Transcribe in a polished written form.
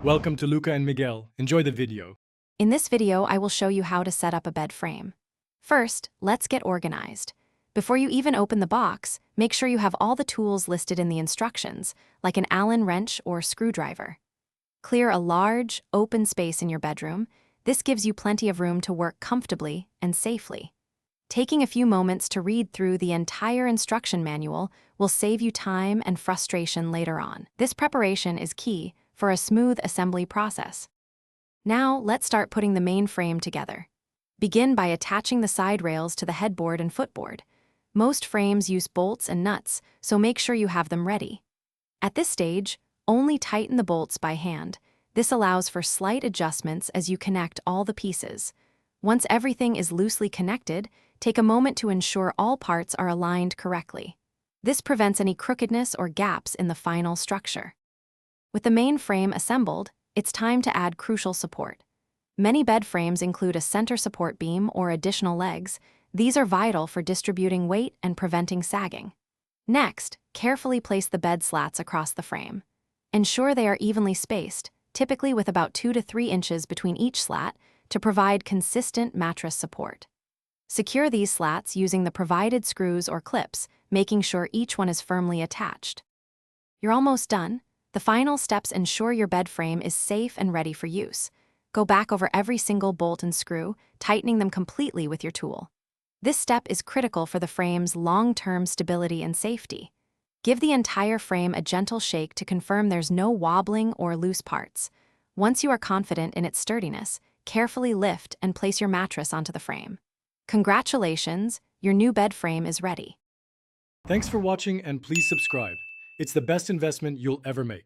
Welcome to Luca and Miguel. Enjoy the video. In this video, I will show you how to set up a bed frame. First, let's get organized. Before you even open the box, make sure you have all the tools listed in the instructions, like an Allen wrench or screwdriver. Clear a large, open space in your bedroom. This gives you plenty of room to work comfortably and safely. Taking a few moments to read through the entire instruction manual will save you time and frustration later on. This preparation is key for a smooth assembly process. Now, let's start putting the main frame together. Begin by attaching the side rails to the headboard and footboard. Most frames use bolts and nuts, so make sure you have them ready. At this stage, only tighten the bolts by hand. This allows for slight adjustments as you connect all the pieces. Once everything is loosely connected, take a moment to ensure all parts are aligned correctly. This prevents any crookedness or gaps in the final structure. With the main frame assembled, it's time to add crucial support. Many bed frames include a center support beam or additional legs. These are vital for distributing weight and preventing sagging. Next, carefully place the bed slats across the frame. Ensure they are evenly spaced, typically with about 2 to 3 inches between each slat, to provide consistent mattress support. Secure these slats using the provided screws or clips, making sure each one is firmly attached. You're almost done. The final steps ensure your bed frame is safe and ready for use. Go back over every single bolt and screw, tightening them completely with your tool. This step is critical for the frame's long-term stability and safety. Give the entire frame a gentle shake to confirm there's no wobbling or loose parts. Once you are confident in its sturdiness, carefully lift and place your mattress onto the frame. Congratulations, your new bed frame is ready. Thanks for watching and please subscribe. It's the best investment you'll ever make.